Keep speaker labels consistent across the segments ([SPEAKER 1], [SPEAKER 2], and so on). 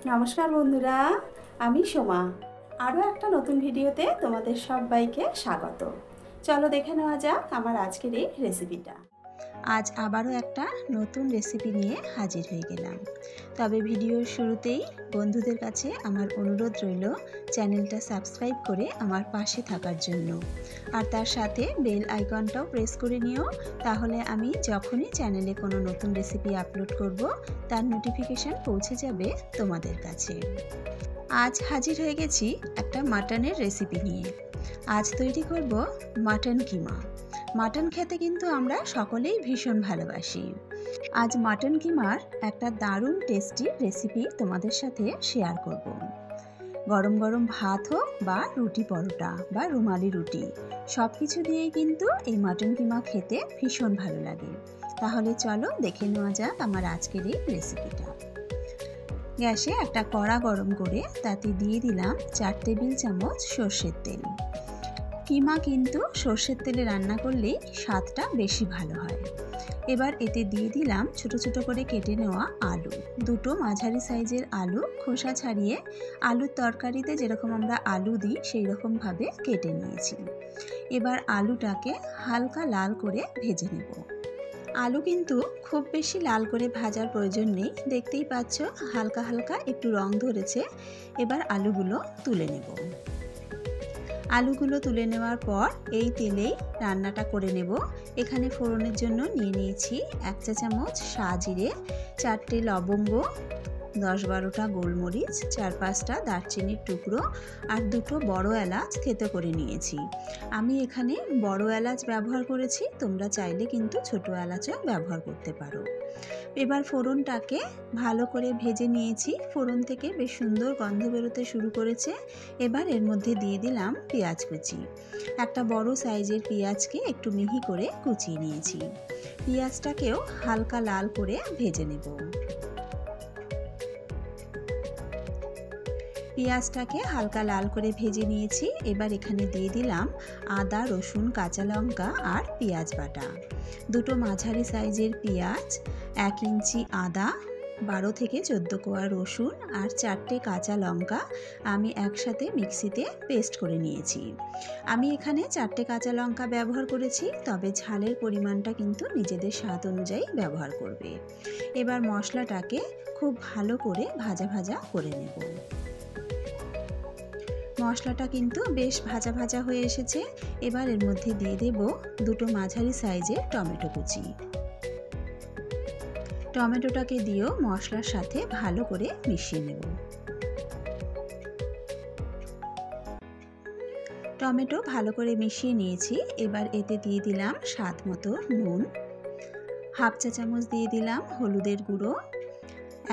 [SPEAKER 1] নমস্কার বন্ধুরা, আমি সোমা। আরও একটা নতুন ভিডিওতে তোমাদের সবাইকে স্বাগত। চলো দেখে নেওয়া যাক আমার আজকের এই রেসিপিটা। আজ আবারও একটা নতুন রেসিপি নিয়ে হাজির হয়ে গেলাম। তবে ভিডিওর শুরুতেই বন্ধুদের কাছে আমার অনুরোধ রইল চ্যানেলটা সাবস্ক্রাইব করে আমার পাশে থাকার জন্য, আর তার সাথে বেল আইকনটাও প্রেস করে নিও। তাহলে আমি যখনই চ্যানেলে কোনো নতুন রেসিপি আপলোড করব তার নোটিফিকেশান পৌঁছে যাবে তোমাদের কাছে। আজ হাজির হয়ে গেছি একটা মাটনের রেসিপি নিয়ে। আজ তৈরি করব মাটন কিমা। মাটন খেতে কিন্তু আমরা সকলেই ভীষণ ভালোবাসি। আজ মাটন কিমার একটা দারুণ টেস্টি রেসিপি তোমাদের সাথে শেয়ার করব। গরম গরম ভাত হোক বা রুটি পরোটা বা রুমালি রুটি, সব কিছু দিয়েই কিন্তু এই মাটন কিমা খেতে ভীষণ ভালো লাগে। তাহলে চলো দেখে নেওয়া যাক আমার আজকের এই রেসিপিটা। গ্যাসে একটা কড়া গরম করে তাতে দিয়ে দিলাম 4 টেবিল চামচ সর্ষের তেল। কিমা কিন্তু সর্ষের তেলে রান্না করলেই স্বাদটা বেশি ভালো হয়। এবার এতে দিয়ে দিলাম ছোট ছোট করে কেটে নেওয়া আলু। দুটো মাঝারি সাইজের আলু খোসা ছাড়িয়ে আলুর তরকারিতে যেরকম আমরা আলু দিই সেই রকমভাবে কেটে নিয়েছি। এবার আলুটাকে হালকা লাল করে ভেজে নেব। আলু কিন্তু খুব বেশি লাল করে ভাজার প্রয়োজন নেই, দেখতেই পাচ্ছ হালকা হালকা একটু রং ধরেছে। এবার আলুগুলো তুলে নেব। আলুগুলো তুলে নেওয়ার পর এই তেলেই রান্নাটা করে নেব। এখানে ফোড়নের জন্য নিয়ে নিয়েছি 1 চা চামচ সাজিরে, 4টে লবঙ্গ, 10-12টা গোলমরিচ, 4-5টা দারচিনির টুকরো আর 2টো বড় এলাচ থেতো করে নিয়েছি। আমি এখানে বড় এলাচ ব্যবহার করেছি, তোমরা চাইলে কিন্তু ছোট এলাচও ব্যবহার করতে পারো। এবার ফোড়নটাকে ভালো করে ভেজে নিয়েছি। ফোড়ন থেকে বেশ সুন্দর গন্ধ বেরোতে শুরু করেছে। এবার এর মধ্যে দিয়ে দিলাম পেঁয়াজ কুচি। একটা বড় সাইজের পেঁয়াজকে একটু মিহি করে কুচিয়ে নিয়েছি। পেঁয়াজটাকেও হালকা লাল করে ভেজে নেব। পেঁয়াজটাকে হালকা লাল করে ভেজে নিয়েছি। এবার এখানে দিয়ে দিলাম আদা, রসুন, কাঁচা লঙ্কা আর পেঁয়াজ বাটা। 2টো মাঝারি সাইজের পেঁয়াজ, 1 ইঞ্চি আদা, 12 থেকে 14 কোয়া রসুন আর 4টে কাঁচা লঙ্কা আমি একসাথে মিক্সিতে পেস্ট করে নিয়েছি। আমি এখানে 4টে কাঁচা লঙ্কা ব্যবহার করেছি, তবে ঝালের পরিমাণটা কিন্তু নিজেদের স্বাদ অনুযায়ী ব্যবহার করবে। এবার মশলাটাকে খুব ভালো করে ভাজা ভাজা করে নেব। মশলাটা কিন্তু বেশ ভাজা ভাজা হয়ে এসেছে। এবার এর মধ্যে দিয়ে দেব 2টো মাঝারি সাইজের টমেটো কুচি। টমেটোটাকে দিয়েও মশলার সাথে ভালো করে মিশিয়ে নেব। টমেটো ভালো করে মিশিয়ে নিয়েছি। এবার এতে দিয়ে দিলাম স্বাদ মতো নুন, 1/2 চা চামচ দিয়ে দিলাম হলুদের গুঁড়ো,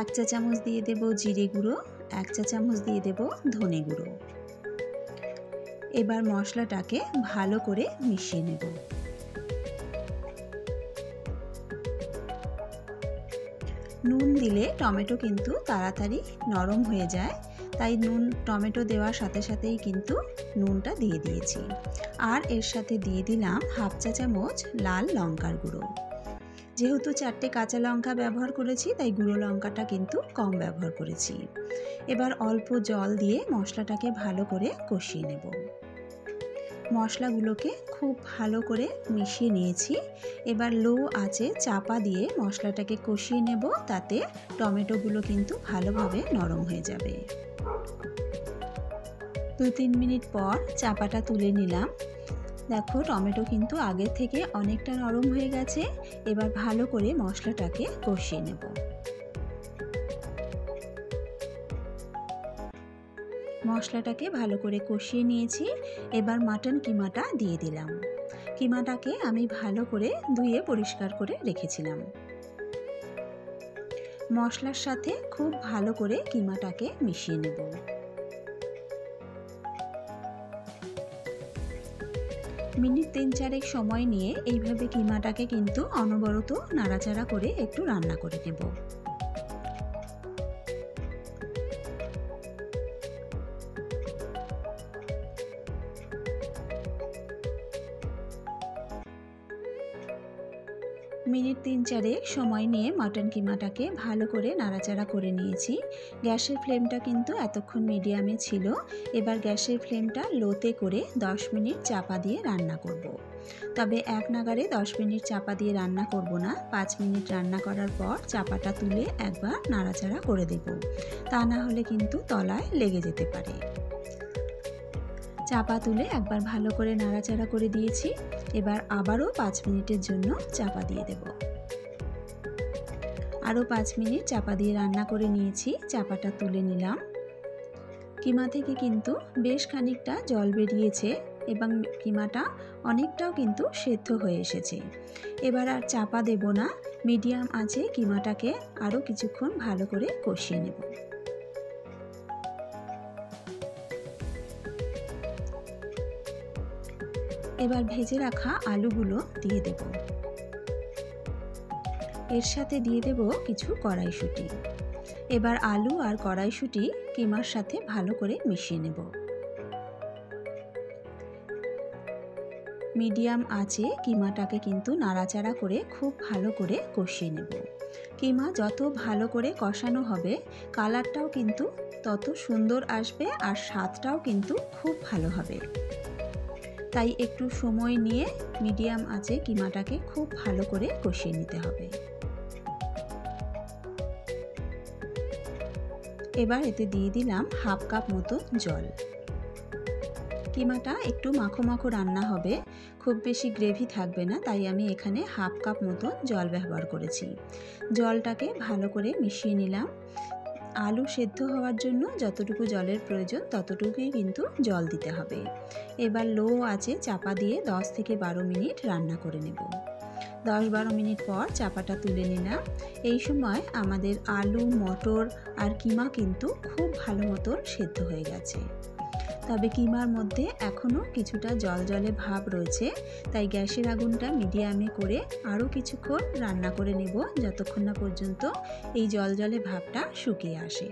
[SPEAKER 1] 1 চা চামচ দিয়ে দেব জিরে গুঁড়ো, 1 চা চামচ দিয়ে দেব ধনে গুঁড়ো। এবার মশলাটাকে ভালো করে মিশিয়ে নেব। নুন দিলে টমেটো কিন্তু তাড়াতাড়ি নরম হয়ে যায়, তাই নুন টমেটো দেওয়ার সাথে সাথেই কিন্তু নুনটা দিয়ে দিয়েছি। আর এর সাথে দিয়ে দিলাম 1/2 চা চামচ লাল লঙ্কার গুঁড়ো। যেহেতু 4টে কাঁচা লঙ্কা ব্যবহার করেছি তাই গুঁড়ো লঙ্কাটা কিন্তু কম ব্যবহার করেছি। এবার অল্প জল দিয়ে মশলাটাকে ভালো করে কষিয়ে নেব। মশলাগুলোকে খুব ভালো করে মিশিয়ে নিয়েছি। এবার লো আঁচে চাপা দিয়ে মশলাটাকে কষিয়ে নেব, তাতে টমেটোগুলো কিন্তু ভালোভাবে নরম হয়ে যাবে। 2-3 মিনিট পর চাপাটা তুলে নিলাম। দেখো টমেটো কিন্তু আগের থেকে অনেকটা নরম হয়ে গেছে। এবার ভালো করে মশলাটাকে কষিয়ে নেব। মশলাটাকে ভালো করে কষিয়ে নিয়েছি। এবার মাটন কিমাটা দিয়ে দিলাম। কিমাটাকে আমি ভালো করে ধুয়ে পরিষ্কার করে রেখেছিলাম। মশলার সাথে খুব ভালো করে কিমাটাকে মিশিয়ে নেব। মিনিট 3-4 সময় নিয়ে এইভাবে কিমাটাকে কিন্তু অনবরত নাড়াচাড়া করে একটু রান্না করে নেব। মিনিট 3-4 সময় নিয়ে মাটন কিমাটাকে ভালো করে নাড়াচাড়া করে নিয়েছি। গ্যাসের ফ্লেমটা কিন্তু এতক্ষণ মিডিয়ামে ছিল। এবার গ্যাসের ফ্লেমটা লোতে করে 10 মিনিট চাপা দিয়ে রান্না করব। তবে এক নাগাড়ে 10 মিনিট চাপা দিয়ে রান্না করব না। 5 মিনিট রান্না করার পর চাপাটা তুলে একবার নাড়াচাড়া করে দেব, তা না হলে কিন্তু তলায় লেগে যেতে পারে। চাপা তুলে একবার ভালো করে নাড়াচাড়া করে দিয়েছি। এবার আবারও 5 মিনিটের জন্য চাপা দিয়ে দেব। আরও 5 মিনিট চাপা দিয়ে রান্না করে নিয়েছি। চাপাটা তুলে নিলাম। কিমা থেকে কিন্তু বেশ খানিকটা জল বেরিয়েছে এবং কিমাটা অনেকটাও কিন্তু সেদ্ধ হয়ে এসেছে। এবার আর চাপা দেব না, মিডিয়াম আঁচে কিমাটাকে আরও কিছুক্ষণ ভালো করে কষিয়ে নেব। এবার ভেজে রাখা আলুগুলো দিয়ে দেব। এর সাথে দিয়ে দেব কিছু কড়াইশুঁটি। এবার আলু আর কড়াইশুঁটি কিমার সাথে ভালো করে মিশিয়ে নেব। মিডিয়াম আঁচে কিমাটাকে কিন্তু নাড়াচাড়া করে খুব ভালো করে কষিয়ে নেব। কিমা যত ভালো করে কষানো হবে কালারটাও কিন্তু তত সুন্দর আসবে আর স্বাদটাও কিন্তু খুব ভালো হবে। তাই একটু সময় নিয়ে মিডিয়াম আঁচে কিমাটাকে খুব ভালো করে কষিয়ে নিতে হবে। এবার এতে দিয়ে দিলাম হাফ কাপ মতো জল। কিমাটা একটু মাখো মাখো রান্না হবে, খুব বেশি গ্রেভি থাকবে না, তাই আমি এখানে হাফ কাপ মতো জল ব্যবহার করেছি। জলটাকে ভালো করে মিশিয়ে নিলাম। আলু সেদ্ধ হওয়ার জন্য যতটুকু জলের প্রয়োজন ততটুকুই কিন্তু জল দিতে হবে। এবার লো আঁচে চাপা দিয়ে 10 থেকে 12 মিনিট রান্না করে নেব। 10-12 মিনিট পর চাপাটা তুলে নিলাম। এই সময় আমাদের আলু, মটর আর কিমা কিন্তু খুব ভালো মতো সেদ্ধ হয়ে গেছে। তবে কিমার মধ্যে এখনও কিছুটা জলজলে ভাব রয়েছে, তাই গ্যাসের আগুনটা মিডিয়ামে করে আরও কিছুক্ষণ রান্না করে নেব, যতক্ষণ না পর্যন্ত এই জলজলে ভাবটা শুকিয়ে আসে।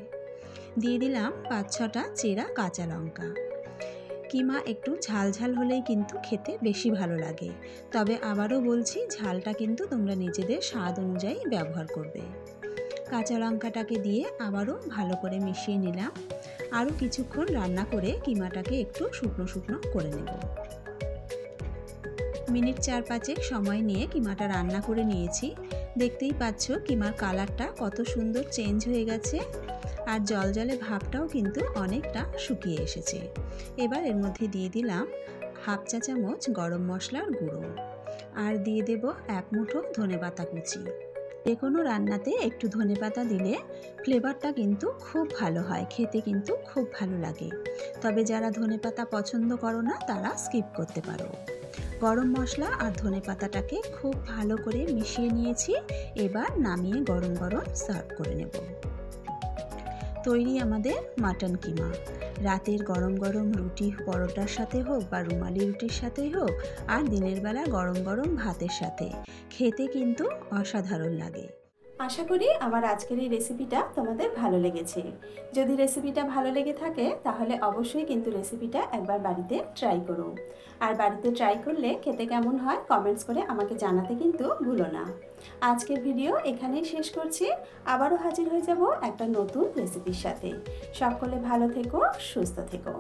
[SPEAKER 1] দিয়ে দিলাম 5-6টা চেরা কাঁচা লঙ্কা। কিমা একটু ঝাল ঝাল হলেই কিন্তু খেতে বেশি ভালো লাগে, তবে আবারও বলছি ঝালটা কিন্তু তোমরা নিজেদের স্বাদ অনুযায়ী ব্যবহার করবে। কাঁচা লঙ্কাটাকে দিয়ে আবারও ভালো করে মিশিয়ে নিলাম। আরও কিছুক্ষণ রান্না করে কিমাটাকে একটু শুকনো শুকনো করে নেব। মিনিট 4-5 সময় নিয়ে কিমাটা রান্না করে নিয়েছি। দেখতেই পাচ্ছ কিমার কালারটা কত সুন্দর চেঞ্জ হয়ে গেছে আর জলজলে ভাবটাও কিন্তু অনেকটা শুকিয়ে এসেছে। এবার এর মধ্যে দিয়ে দিলাম হাফ চা চামচ গরম মশলার গুঁড়ো আর দিয়ে দেব 1 মুঠো ধনেপাতা কুচি। যে কোনো রান্নাতে একটু ধনেপাতা দিলে ফ্লেভারটা কিন্তু খুব ভালো হয়, খেতে কিন্তু খুব ভালো লাগে। তবে যারা ধনেপাতা পছন্দ করো না তারা স্কিপ করতে পারো। গরম মশলা আর ধনেপাতাটাকে খুব ভালো করে মিশিয়ে নিয়েছি। এবার নামিয়ে গরম গরম সার্ভ করে নেব। তৈরি আমাদের মাটন কিমা। রাতের গরম গরম রুটি পরোটার সাথে হোক বা রুমালি রুটির সাথেই হোক আর দিনের বেলা গরম গরম ভাতের সাথে খেতে কিন্তু অসাধারণ লাগে। আশা করি আমার আজকের এই রেসিপিটা তোমাদের ভালো লেগেছে। যদি রেসিপিটা ভালো লেগে থাকে তাহলে অবশ্যই কিন্তু রেসিপিটা একবার বাড়িতে ট্রাই করো। আর বাড়িতে ট্রাই করলে খেতে কেমন হয় কমেন্টস করে আমাকে জানাতে কিন্তু ভুলো না। আজকের ভিডিও এখানেই শেষ করছি। আবারও হাজির হয়ে যাব একটা নতুন রেসিপির সাথে। সকলে ভালো থেকো, সুস্থ থেকো।